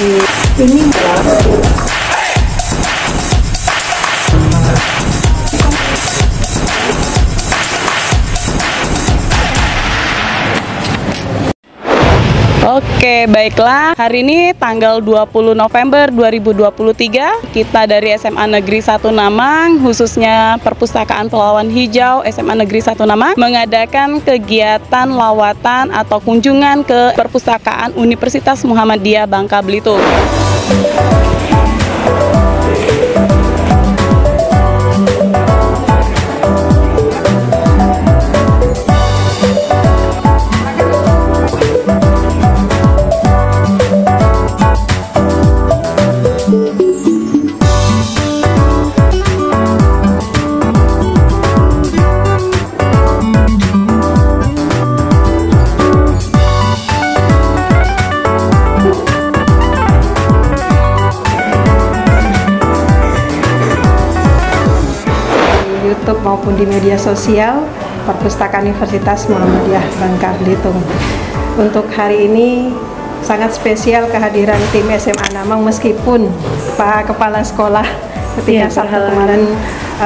Ini Oke, baiklah. Hari ini tanggal 20 November 2023, kita dari SMA Negeri 1 Namang, khususnya Perpustakaan Pahlawan Hijau SMA Negeri 1 Namang, mengadakan kegiatan lawatan atau kunjungan ke Perpustakaan Universitas Muhammadiyah Bangka Belitung. YouTube maupun di media sosial Perpustakaan Universitas Muhammadiyah Bangka Belitung. Untuk hari ini sangat spesial kehadiran tim SMA Namang, meskipun Pak Kepala Sekolah ketika Sabtu kemarin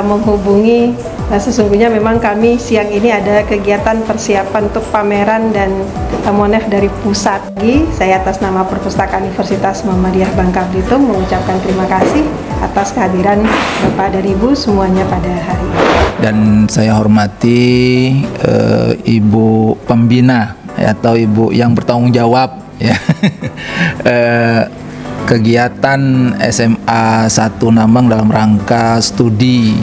menghubungi. Nah, sesungguhnya memang kami siang ini ada kegiatan persiapan untuk pameran dan monef dari pusat. Saya atas nama Perpustakaan Universitas Muhammadiyah Bangka Belitung mengucapkan terima kasih atas kehadiran Bapak dan Ibu semuanya pada hari ini. Dan saya hormati Ibu Pembina atau Ibu yang bertanggung jawab ya. Kegiatan SMA 1 Namang dalam rangka studi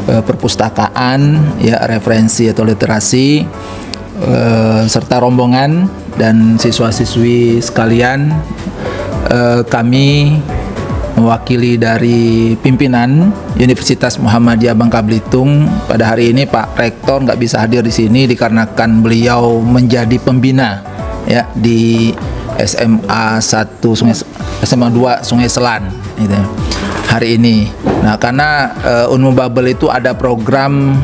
perpustakaan ya, referensi atau literasi, serta rombongan dan siswa-siswi sekalian, kami mewakili dari pimpinan Universitas Muhammadiyah Bangka Belitung. Pada hari ini Pak Rektor nggak bisa hadir di sini dikarenakan beliau menjadi pembina ya di SMA 2 Sungai Selan gitu, hari ini. Nah, karena Unmu Babel itu ada program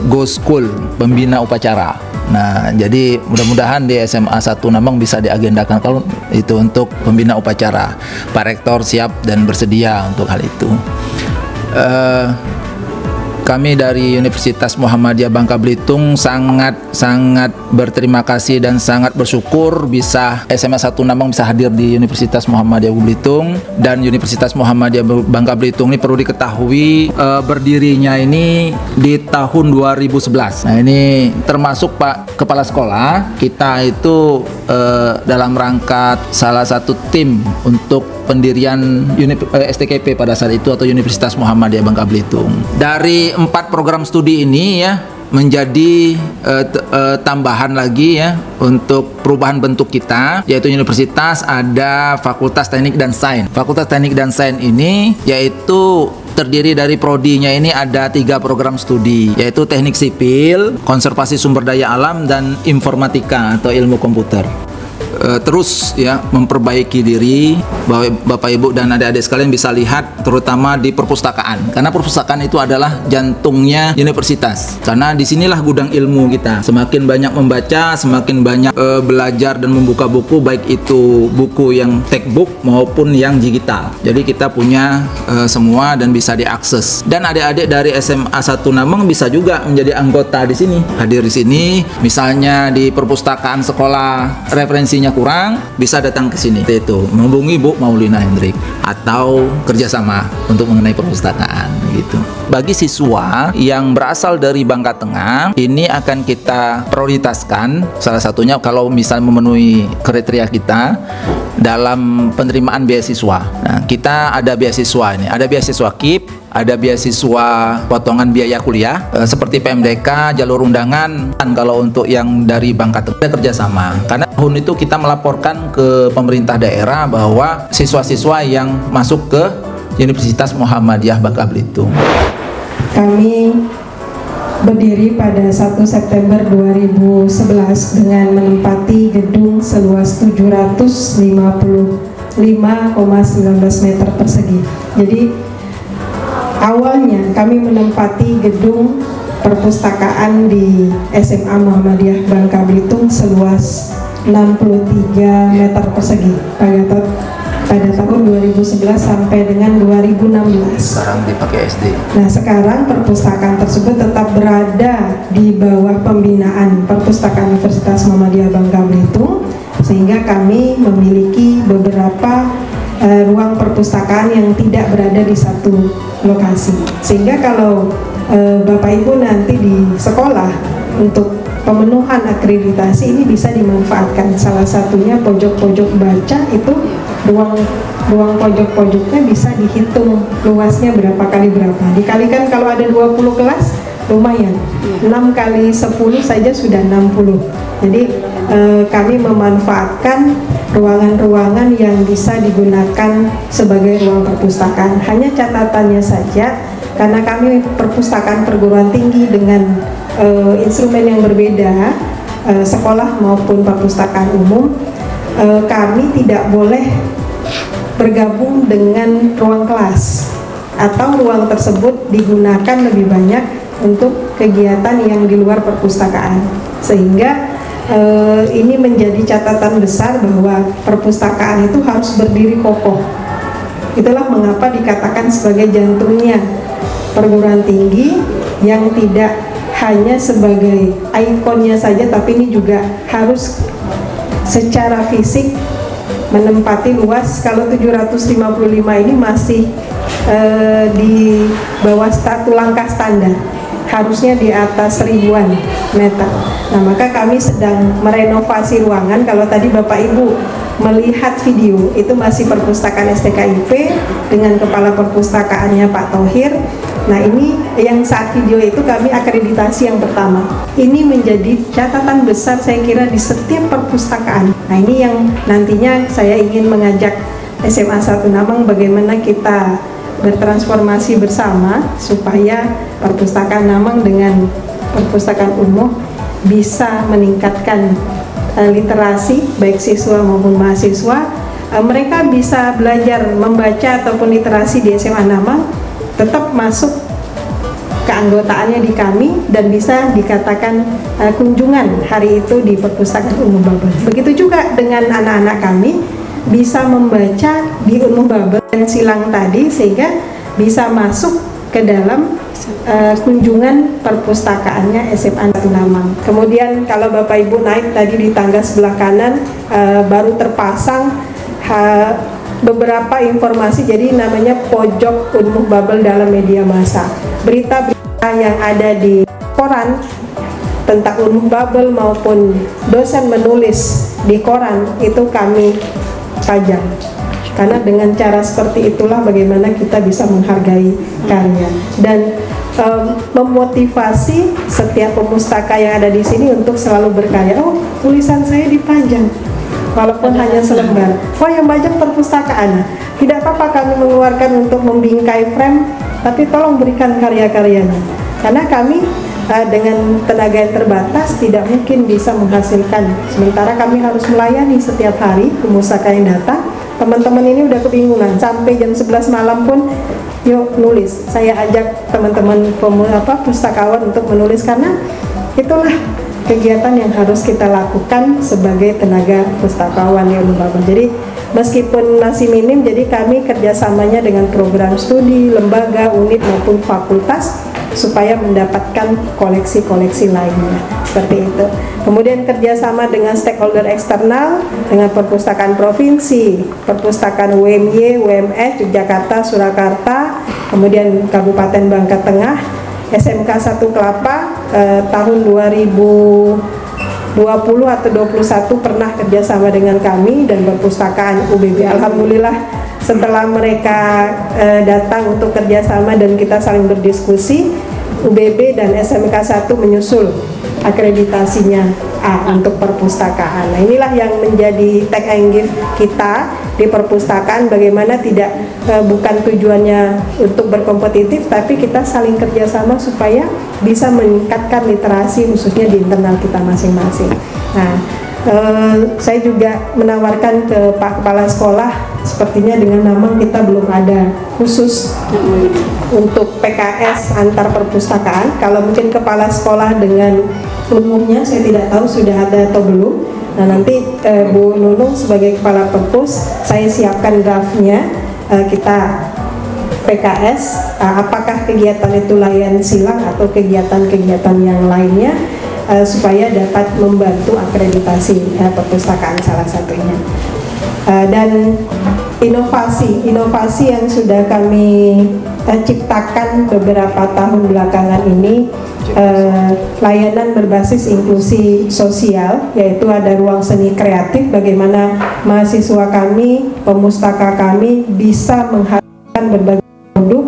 Go School, pembina upacara. Nah, jadi mudah-mudahan di SMA 1 Namang bisa diagendakan kalau itu untuk pembina upacara. Pak Rektor siap dan bersedia untuk hal itu. Kami dari Universitas Muhammadiyah Bangka Belitung sangat berterima kasih dan sangat bersyukur bisa SMA 1 Namang bisa hadir di Universitas Muhammadiyah Belitung. Dan Universitas Muhammadiyah Bangka Belitung ini perlu diketahui berdirinya ini di tahun 2011. Nah, ini termasuk Pak Kepala Sekolah kita itu dalam rangka salah satu tim untuk pendirian STKP pada saat itu atau Universitas Muhammadiyah Bangka Belitung. Dari 4 program studi ini ya menjadi tambahan lagi ya untuk perubahan bentuk kita, yaitu universitas ada Fakultas Teknik dan Sains. Fakultas Teknik dan Sains ini yaitu terdiri dari prodinya ini ada 3 program studi, yaitu Teknik Sipil, Konservasi Sumber Daya Alam, dan Informatika atau Ilmu Komputer. Terus ya memperbaiki diri. Bapak Ibu dan adik-adik sekalian bisa lihat terutama di perpustakaan, karena perpustakaan itu adalah jantungnya universitas, karena disinilah gudang ilmu kita. Semakin banyak membaca, semakin banyak belajar dan membuka buku, baik itu buku yang textbook maupun yang digital. Jadi kita punya semua dan bisa diakses. Dan adik-adik dari SMA 1 Namang bisa juga menjadi anggota di sini, hadir di sini. Misalnya di perpustakaan sekolah referensinya kurang, bisa datang ke sini. Itu menghubungi Bu Maulina Hendrik atau kerjasama untuk mengenai perpustakaan gitu. Bagi siswa yang berasal dari Bangka Tengah, ini akan kita prioritaskan. Salah satunya kalau misalnya memenuhi kriteria kita dalam penerimaan beasiswa. Nah, kita ada beasiswa ini, ada beasiswa KIP, ada beasiswa potongan biaya kuliah seperti PMDK, jalur undangan. Dan kalau untuk yang dari Bangka Tengah kerjasama, karena tahun itu kita melaporkan ke pemerintah daerah bahwa siswa-siswa yang masuk ke Universitas Muhammadiyah Bangka Belitung. Kami berdiri pada 1 September 2011 dengan menempati gedung seluas 755,19 meter persegi. Jadi awalnya kami menempati gedung perpustakaan di SMA Muhammadiyah Bangka Belitung seluas 63 meter persegi, Pak Gatot. pada tahun 2011 sampai dengan 2016. Sekarang dipakai SD. Nah, sekarang perpustakaan tersebut tetap berada di bawah pembinaan Perpustakaan Universitas Muhammadiyah Bangka Belitung, sehingga kami memiliki beberapa ruang perpustakaan yang tidak berada di satu lokasi. Sehingga kalau Bapak Ibu nanti di sekolah untuk pemenuhan akreditasi ini bisa dimanfaatkan. Salah satunya pojok-pojok baca itu ruang pojok-pojoknya bisa dihitung luasnya berapa kali berapa. Dikalikan kalau ada 20 kelas lumayan. 6 kali 10 saja sudah 60. Jadi kami memanfaatkan ruangan-ruangan yang bisa digunakan sebagai ruang perpustakaan. Hanya catatannya saja, karena kami perpustakaan perguruan tinggi dengan instrumen yang berbeda, sekolah maupun perpustakaan umum, kami tidak boleh bergabung dengan ruang kelas atau ruang tersebut digunakan lebih banyak untuk kegiatan yang di luar perpustakaan, sehingga ini menjadi catatan besar bahwa perpustakaan itu harus berdiri kokoh. Itulah mengapa dikatakan sebagai jantungnya perguruan tinggi, yang tidak hanya sebagai ikonnya saja, tapi ini juga harus secara fisik menempati luas. Kalau 755 ini masih di bawah langkah standar, harusnya di atas 1000-an meter. Nah, maka kami sedang merenovasi ruangan. Kalau tadi Bapak Ibu melihat video, itu masih perpustakaan STKIP dengan kepala perpustakaannya Pak Thohir. Nah, ini yang saat video itu kami akreditasi yang pertama. Ini menjadi catatan besar saya kira di setiap perpustakaan. Nah, ini yang nantinya saya ingin mengajak SMA 1 Namang bagaimana kita bertransformasi bersama supaya perpustakaan Namang dengan perpustakaan umum bisa meningkatkan literasi baik siswa maupun mahasiswa. Mereka bisa belajar membaca ataupun literasi di SMA Namang, tetap masuk keanggotaannya di kami dan bisa dikatakan kunjungan hari itu di Perpustakaan Umum Babel. Begitu juga dengan anak-anak kami bisa membaca di Umum Babel dan silang tadi, sehingga bisa masuk ke dalam kunjungan perpustakaannya SMA 1 Namang. Kemudian kalau Bapak Ibu naik tadi di tangga sebelah kanan, baru terpasang beberapa informasi, jadi namanya pojok Unmuh Babel dalam media massa. Berita-berita yang ada di koran tentang Unmuh Babel maupun dosen menulis di koran itu kami pajang. Karena dengan cara seperti itulah bagaimana kita bisa menghargai karya dan memotivasi setiap pemustaka yang ada di sini untuk selalu berkarya. Oh, tulisan saya dipajang, walaupun hanya selembar. Oh, yang bajang perpustakaan. Tidak apa-apa kami mengeluarkan untuk membingkai frame, tapi tolong berikan karya-karyanya. Karena kami dengan tenaga yang terbatas tidak mungkin bisa menghasilkan. Sementara kami harus melayani setiap hari pemustaka yang datang. Teman-teman ini udah kebingungan, sampai jam 11 malam pun yuk nulis. Saya ajak teman-teman pustakawan untuk menulis, karena itulah kegiatan yang harus kita lakukan sebagai tenaga pustakawan di Unmuh Babel. Jadi meskipun masih minim, jadi kami kerjasamanya dengan program studi, lembaga, unit maupun fakultas supaya mendapatkan koleksi-koleksi lainnya, seperti itu. Kemudian kerjasama dengan stakeholder eksternal, dengan perpustakaan provinsi, perpustakaan UMY, UMS, Yogyakarta, Surakarta, kemudian Kabupaten Bangka Tengah, SMK 1 Kelapa, tahun 2020 atau 21 pernah kerjasama dengan kami, dan perpustakaan UBB. Alhamdulillah setelah mereka datang untuk kerjasama dan kita saling berdiskusi, UBB dan SMK 1 menyusul akreditasinya A untuk perpustakaan. Nah, inilah yang menjadi take and give kita di perpustakaan, bagaimana tidak bukan tujuannya untuk berkompetitif, tapi kita saling kerjasama supaya bisa meningkatkan literasi khususnya di internal kita masing-masing. Nah, saya juga menawarkan ke Pak Kepala Sekolah, sepertinya dengan Namang kita belum ada khusus untuk PKS antar perpustakaan. Kalau mungkin Kepala Sekolah dengan umumnya saya tidak tahu sudah ada atau belum. Nah nanti Bu Nunung sebagai Kepala Perpus, saya siapkan draftnya, kita PKS, apakah kegiatan itu layan silang atau kegiatan-kegiatan yang lainnya, supaya dapat membantu akreditasi perpustakaan salah satunya. Dan inovasi yang sudah kami ciptakan beberapa tahun belakangan ini, layanan berbasis inklusi sosial, yaitu ada ruang seni kreatif, bagaimana mahasiswa kami, pemustaka kami bisa menghasilkan berbagai produk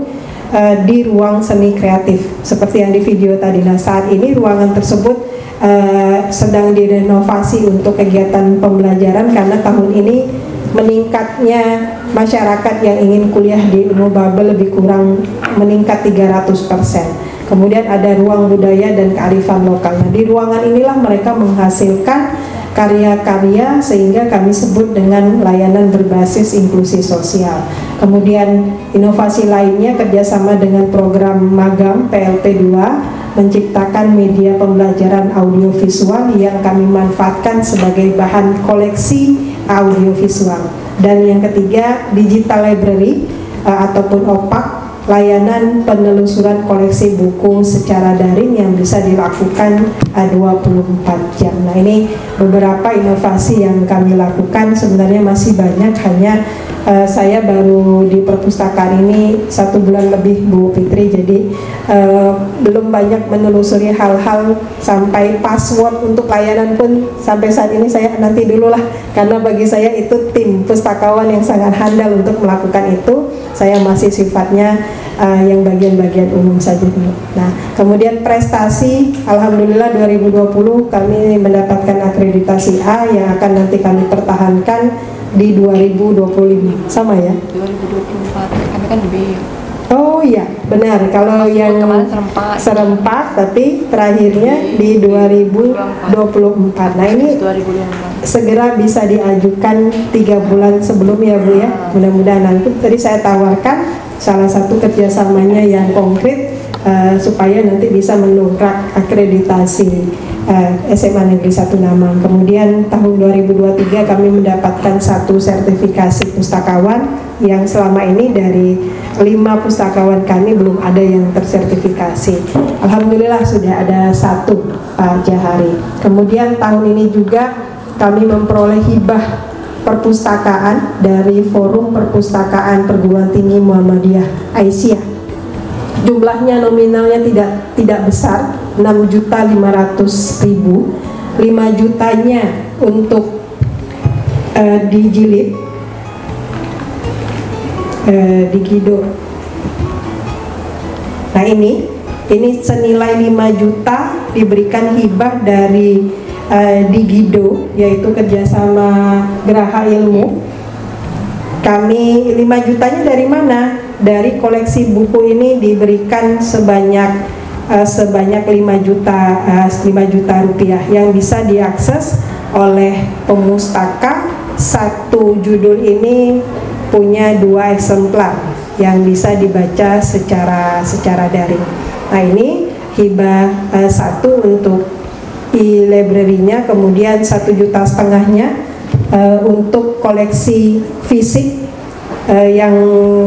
di ruang seni kreatif seperti yang di video tadi. Nah saat ini ruangan tersebut sedang direnovasi untuk kegiatan pembelajaran, karena tahun ini meningkatnya masyarakat yang ingin kuliah di Ilmu Babel lebih kurang meningkat 300%. Kemudian ada ruang budaya dan kearifan lokal. Nah, di ruangan inilah mereka menghasilkan karya-karya sehingga kami sebut dengan layanan berbasis inklusi sosial. Kemudian inovasi lainnya kerjasama dengan program magang PLP 2 menciptakan media pembelajaran audiovisual yang kami manfaatkan sebagai bahan koleksi audiovisual. Dan yang ketiga, digital library ataupun OPAK, layanan penelusuran koleksi buku secara daring yang bisa dilakukan 24 jam. Nah ini beberapa inovasi yang kami lakukan, sebenarnya masih banyak, hanya saya baru di perpustakaan ini 1 bulan lebih Bu Fitri, jadi belum banyak menelusuri hal-hal sampai password untuk layanan pun sampai saat ini saya nanti dulu lah, karena bagi saya itu tim pustakawan yang sangat handal untuk melakukan itu. Saya masih sifatnya yang bagian-bagian umum saja dulu. Nah, kemudian prestasi, alhamdulillah 2020 kami mendapatkan akreditasi A yang akan nanti kami pertahankan di 2025. Sama ya? 2024, kami kan B. Oh iya, benar. Kalau yang serempak, tapi terakhirnya di 2024. Nah ini segera bisa diajukan 3 bulan sebelum ya Bu ya. Mudah-mudahan nanti tadi saya tawarkan salah satu kerjasamanya yang konkret supaya nanti bisa mendongkrak akreditasi SMA Negeri 1 Namang. Kemudian tahun 2023 kami mendapatkan 1 sertifikasi pustakawan yang selama ini dari 5 pustakawan kami belum ada yang tersertifikasi. Alhamdulillah sudah ada 1 Pak Jahari. Kemudian tahun ini juga kami memperoleh hibah perpustakaan dari Forum Perpustakaan Perguruan Tinggi Muhammadiyah Aisyah. Jumlahnya nominalnya tidak besar, 6.500.000. 5 jutanya untuk dijilid, digido. Nah ini senilai 5 juta diberikan hibah dari Digido, yaitu kerjasama Geraha Ilmu. Kami 5 jutanya dari mana? Dari koleksi buku ini diberikan sebanyak 5 juta rupiah yang bisa diakses oleh pemustaka. 1 judul ini punya 2 eksemplar yang bisa dibaca secara daring. Nah ini hibah 1 untuk e-library-nya, kemudian 1,5 juta untuk koleksi fisik yang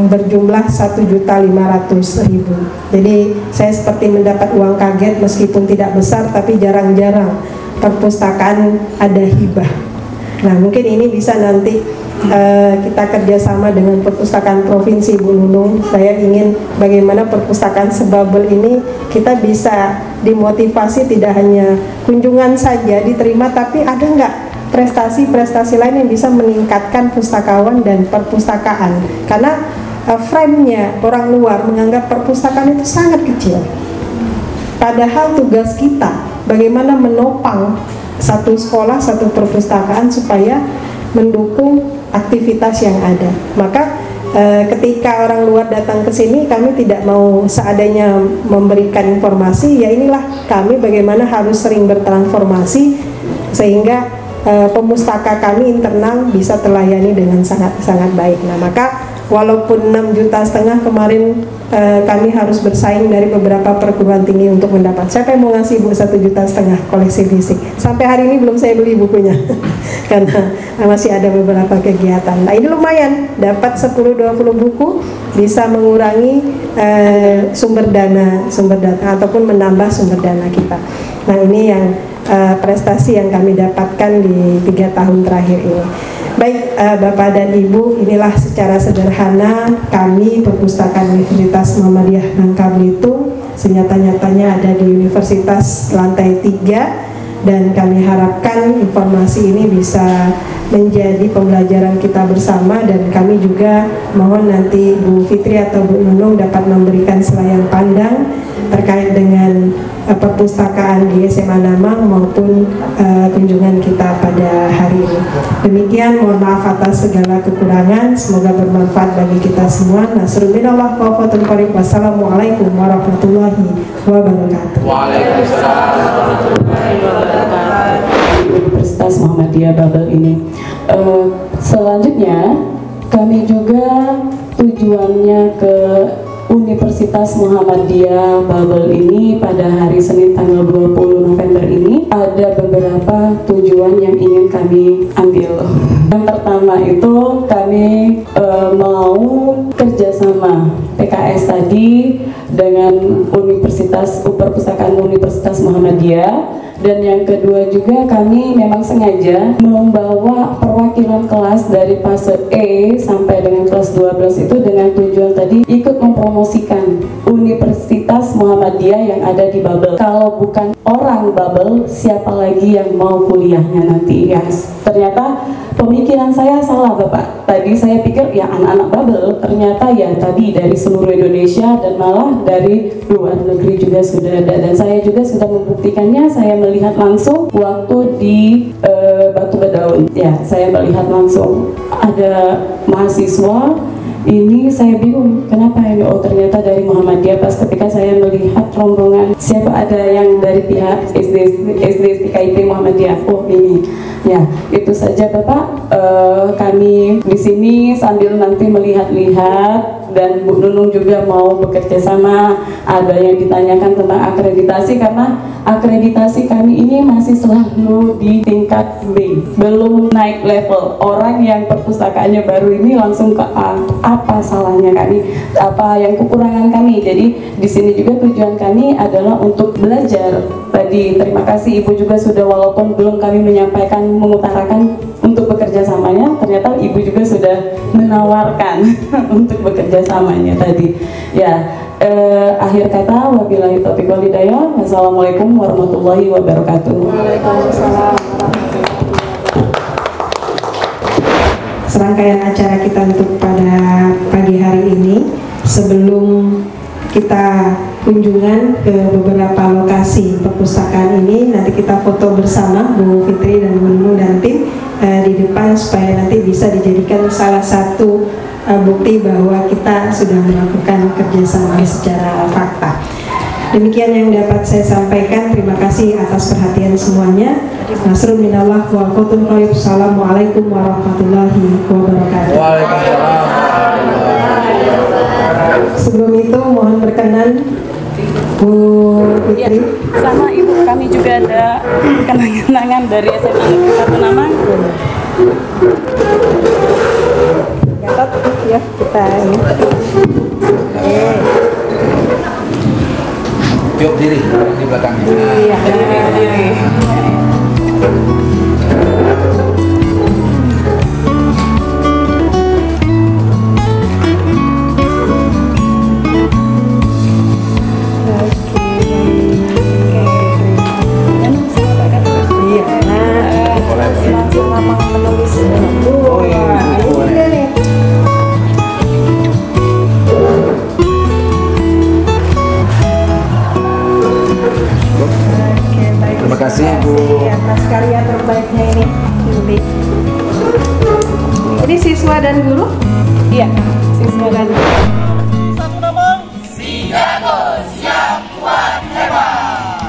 berjumlah 1.500.000. Jadi saya seperti mendapat uang kaget meskipun tidak besar, tapi jarang-jarang perpustakaan ada hibah. Nah mungkin ini bisa nanti kita kerjasama dengan perpustakaan provinsi Bu Nunung. Saya ingin bagaimana perpustakaan sebabel ini kita bisa dimotivasi, tidak hanya kunjungan saja diterima, tapi ada nggak prestasi-prestasi lain yang bisa meningkatkan pustakawan dan perpustakaan. Karena frame-nya orang luar menganggap perpustakaan itu sangat kecil, padahal tugas kita bagaimana menopang satu sekolah, satu perpustakaan supaya mendukung aktivitas yang ada. Maka ketika orang luar datang ke sini, kami tidak mau seadanya memberikan informasi. Ya inilah kami bagaimana harus sering bertransformasi sehingga pemustaka kami internal bisa terlayani dengan sangat baik. Nah maka walaupun 6,5 juta kemarin kami harus bersaing dari beberapa perguruan tinggi untuk mendapat. Siapa yang mau ngasih Ibu 1,5 juta koleksi fisik? Sampai hari ini belum saya beli bukunya karena masih ada beberapa kegiatan. Nah, ini lumayan, dapat 10-20 buku bisa mengurangi sumber dana ataupun menambah sumber dana kita. Nah, ini yang prestasi yang kami dapatkan di 3 tahun terakhir ini. Baik, Bapak dan Ibu, inilah secara sederhana kami Perpustakaan Universitas Muhammadiyah Bangka Belitung senyata-nyatanya ada di Universitas lantai 3, dan kami harapkan informasi ini bisa menjadi pembelajaran kita bersama, dan kami juga mohon nanti Bu Fitri atau Bu Nunung dapat memberikan selayan pandang terkait dengan perpustakaan di SMA Namang maupun kunjungan kita pada hari ini. Demikian, mohon maaf atas segala kekurangan, semoga bermanfaat bagi kita semua. Nasrul minallah wa fatul qarib. Wassalamualaikum warahmatullahi wabarakatuh. Waalaikumsalam warahmatullahi wabarakatuh. Universitas Muhammadiyah Babel ini. Selanjutnya kami juga tujuannya ke Universitas Muhammadiyah Babel ini pada hari Senin tanggal 20 November ini ada beberapa tujuan yang ingin kami ambil. Yang pertama itu kami mau kerjasama PKS tadi dengan Perpustakaan Universitas Muhammadiyah. Dan yang kedua juga kami memang sengaja membawa perwakilan kelas dari fase E sampai dengan kelas 12 itu dengan tujuan tadi ikut mempromosikan Universitas Muhammadiyah yang ada di Babel. Kalau bukan orang Babel, siapa lagi yang mau kuliahnya nanti ya? Ternyata pemikiran saya salah, Bapak. Tadi saya pikir ya anak-anak Babel, ternyata ya tadi dari seluruh Indonesia dan malah dari luar negeri juga sudah ada. Dan saya juga sudah membuktikannya, saya melihat langsung waktu di Batu Bedaun. Ya, saya melihat langsung ada mahasiswa. Ini saya bingung, kenapa ini? Oh, ternyata dari Muhammadiyah. Pas ketika saya melihat rombongan, siapa ada yang dari pihak SD KIP Muhammadiyah. Oh, ini. Ya, itu saja Bapak. Kami di sini sambil nanti melihat-lihat, dan Bu Nunung juga mau bekerja sama. Ada yang ditanyakan tentang akreditasi, karena akreditasi kami ini masih selalu di tingkat B, belum naik level. Orang yang perpustakaannya baru ini langsung ke A. Apa salahnya kami? Apa yang kekurangan kami? Jadi di sini juga tujuan kami adalah untuk belajar. Tadi terima kasih Ibu juga sudah, walaupun belum kami menyampaikan, mengutarakan untuk bekerja samanya, ternyata Ibu juga sudah menawarkan untuk bekerja samanya tadi. Ya, akhir kata wabillahi taufiq wal hidayah. Wassalamualaikum warahmatullahi wabarakatuh. Waalaikumsalam. Serangkaian acara kita untuk pada pagi hari ini, sebelum kita kunjungan ke beberapa lokasi perpustakaan ini, nanti kita foto bersama Bu Fitri dan Bu Nunung dan tim di depan supaya nanti bisa dijadikan salah satu bukti bahwa kita sudah melakukan kerjasama secara fakta. Demikian yang dapat saya sampaikan. Terima kasih atas perhatian semuanya. Nasrul minallah wa fatul qarib. Assalamualaikum warahmatullahi wabarakatuh. Waalaikumsalam. Sebelum itu mohon berkenan Bu Fitri. Sama Ibu, kami juga ada kenang-kenangan dari SMA Negeri 1 Namang. Gatot ya kita ini. Tiup diri di belakang. Iya. Sama menulis. Oh iya. Terima kasih Bu Atas karya terbaiknya ini. Ini siswa dan guru? Iya, siswa dan Satu nama. Siap, siap, kuat, hebat.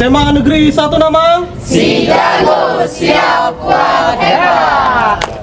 SMA Negeri 1 Namang. Si jago siap kuat hebat.